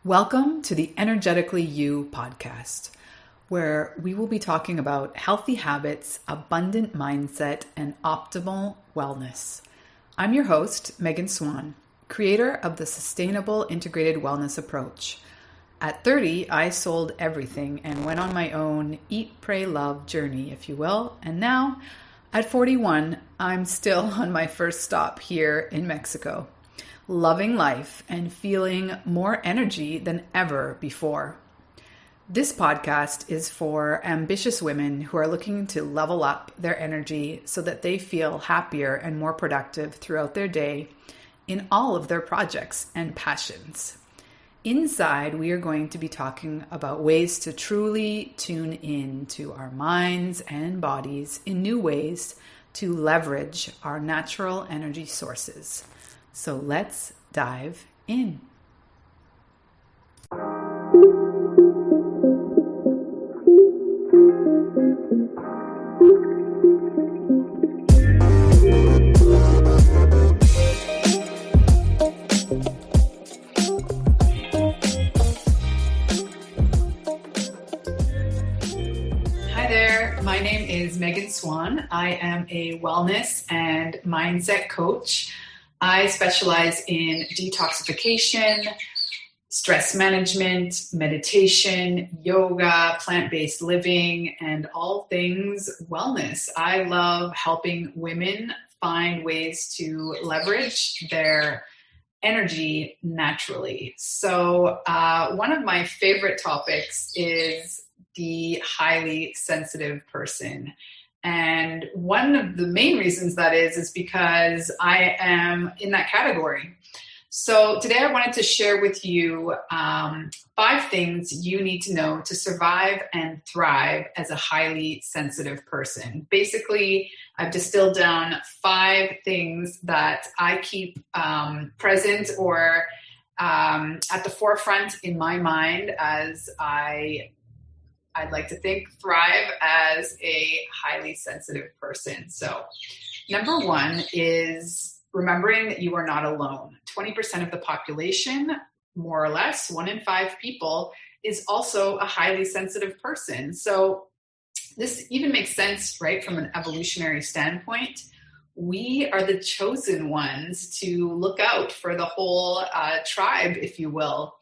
Welcome to the Energetically You podcast, where we will be talking about healthy habits, abundant mindset, and optimal wellness. I'm your host, Megan Swan, creator of the Sustainable Integrated Wellness Approach. At 30, I sold everything and went on my own eat, pray, love journey, if you will. And now, at 41, I'm still on my first stop here in Mexico, loving life and feeling more energy than ever before. This podcast is for ambitious women who are looking to level up their energy so that they feel happier and more productive throughout their day in all of their projects and passions. Inside, we are going to be talking about ways to truly tune in to our minds and bodies in new ways to leverage our natural energy sources. So let's dive in. Hi there, my name is Megan Swan. I am a wellness and mindset coach. I specialize in detoxification, stress management, meditation, yoga, plant-based living, and all things wellness. I love helping women find ways to leverage their energy naturally. So one of my favorite topics is the highly sensitive person. And one of the main reasons that is because I am in that category. So today I wanted to share with you 5 things you need to know to survive and thrive as a highly sensitive person. Basically, I've distilled down 5 things that I keep present or at the forefront in my mind as I'd like to think thrive as a highly sensitive person. So number 1 is remembering that you are not alone. 20% of the population, more or less, 1 in 5 people, is also a highly sensitive person. So this even makes sense, right, from an evolutionary standpoint. We are the chosen ones to look out for the whole tribe, if you will.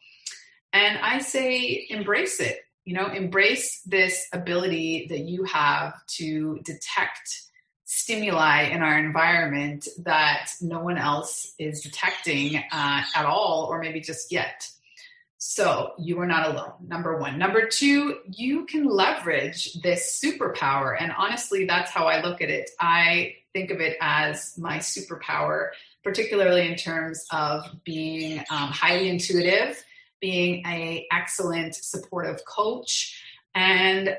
And I say embrace it. Embrace this ability that you have to detect stimuli in our environment that no one else is detecting at all, or maybe just yet. So you are not alone, number 1. Number 2, you can leverage this superpower. And honestly, that's how I look at it. I think of it as my superpower, particularly in terms of being highly intuitive, being an excellent supportive coach, and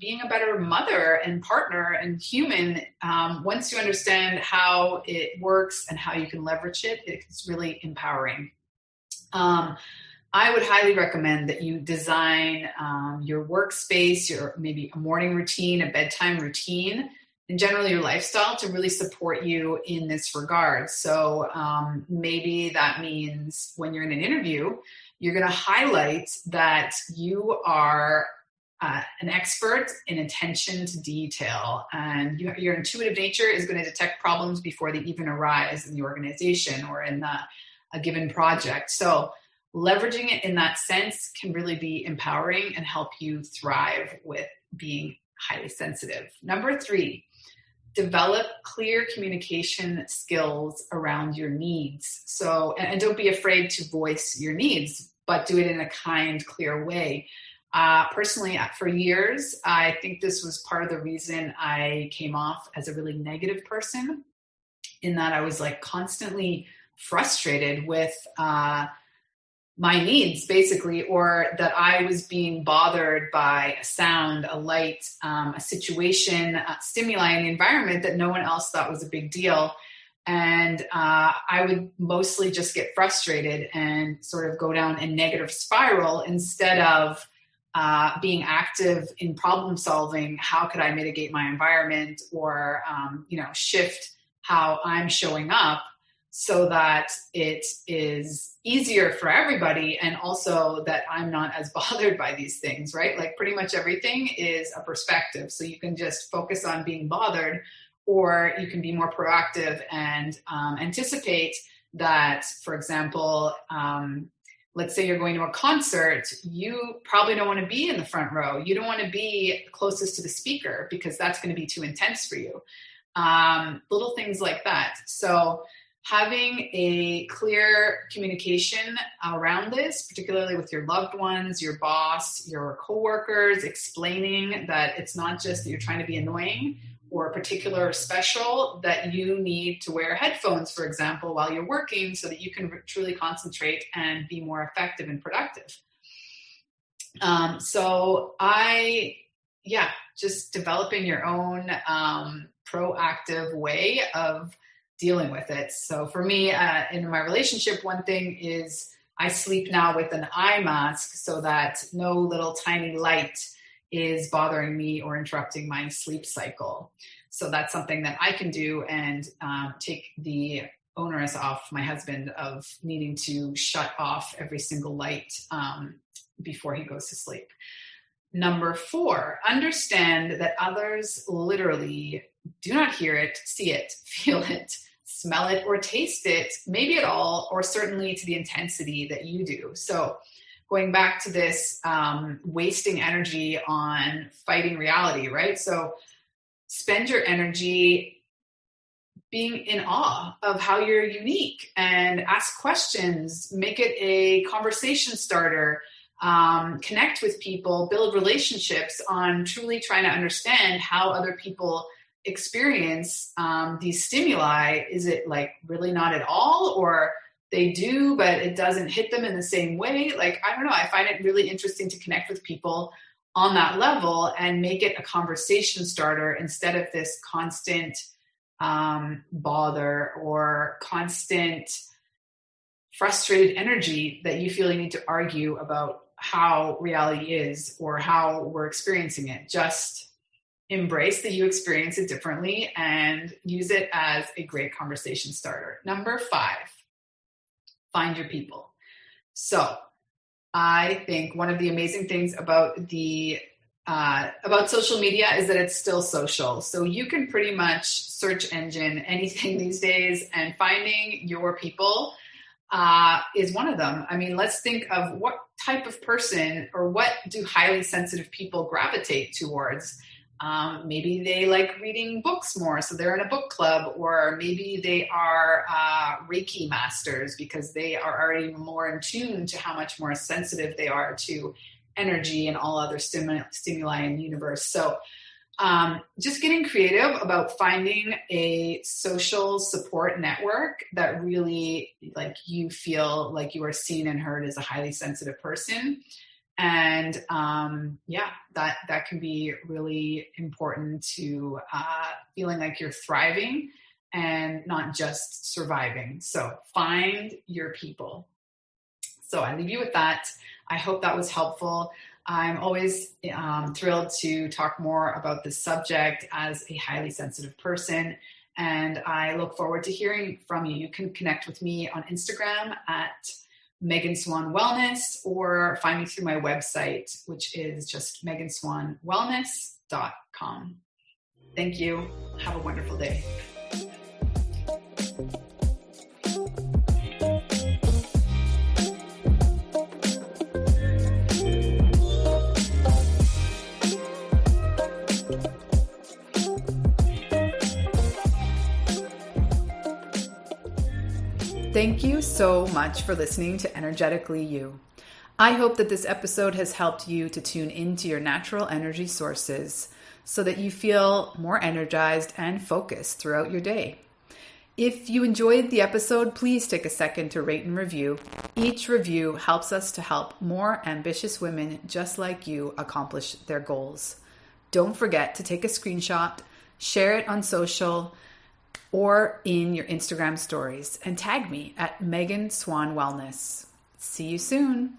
being a better mother and partner and human. Once you understand how it works and how you can leverage it, it's really empowering. I would highly recommend that you design your workspace, your maybe a morning routine, a bedtime routine, and generally your lifestyle to really support you in this regard. So maybe that means when you're in an interview, you're going to highlight that you are an expert in attention to detail, and your intuitive nature is going to detect problems before they even arise in the organization or in a given project. So leveraging it in that sense can really be empowering and help you thrive with being highly sensitive. Number 3, develop clear communication skills around your needs. So, and don't be afraid to voice your needs, but do it in a kind, clear way. Personally, for years, I think this was part of the reason I came off as a really negative person, in that I was like constantly frustrated with my needs, basically, or that I was being bothered by a sound, a light, a situation, stimuli in the environment that no one else thought was a big deal. And I would mostly just get frustrated and sort of go down a negative spiral instead of being active in problem solving. How could I mitigate my environment or, shift how I'm showing up so that it is easier for everybody, and also that I'm not as bothered by these things, right? Like pretty much everything is a perspective. So you can just focus on being bothered, or you can be more proactive and anticipate that, for example, let's say you're going to a concert, you probably don't want to be in the front row. You don't want to be closest to the speaker because that's going to be too intense for you. Little things like that. So having a clear communication around this, particularly with your loved ones, your boss, your coworkers, explaining that it's not just that you're trying to be annoying or particular or special, that you need to wear headphones, for example, while you're working so that you can truly concentrate and be more effective and productive. Just developing your own proactive way of dealing with it. So for me, in my relationship, one thing is I sleep now with an eye mask so that no little tiny light is bothering me or interrupting my sleep cycle. So that's something that I can do and take the onus off my husband of needing to shut off every single light before he goes to sleep. Number 4, understand that others literally do not hear it, see it, feel it, smell it, or taste it, maybe at all, or certainly to the intensity that you do. So going back to this wasting energy on fighting reality, right? So spend your energy being in awe of how you're unique and ask questions, make it a conversation starter, connect with people, build relationships on truly trying to understand how other people experience these stimuli. Is it like really not at all, or they do, but it doesn't hit them in the same way? Like, I don't know. I find it really interesting to connect with people on that level and make it a conversation starter instead of this constant bother or constant frustrated energy that you feel you need to argue about how reality is or how we're experiencing it. Just embrace that you experience it differently and use it as a great conversation starter. Number 5, find your people. So I think one of the amazing things about social media is that it's still social. So you can pretty much search engine anything these days, and finding your people is one of them. I mean, let's think of what type of person or what do highly sensitive people gravitate towards. Maybe they like reading books more, so they're in a book club, or maybe they are Reiki masters because they are already more in tune to how much more sensitive they are to energy and all other stimuli in the universe. So just getting creative about finding a social support network that really like you feel like you are seen and heard as a highly sensitive person. And that can be really important to feeling like you're thriving and not just surviving. So find your people. So I leave you with that. I hope that was helpful. I'm always thrilled to talk more about this subject as a highly sensitive person, and I look forward to hearing from you. You can connect with me on Instagram at Megan Swan Wellness, or find me through my website, which is just meganswanwellness.com. Thank you. Have a wonderful day. Thank you so much for listening to Energetically You. I hope that this episode has helped you to tune into your natural energy sources so that you feel more energized and focused throughout your day. If you enjoyed the episode, please take a second to rate and review. Each review helps us to help more ambitious women just like you accomplish their goals. Don't forget to take a screenshot, share it on social, or in your Instagram stories, and tag me at Megan Swan Wellness. See you soon.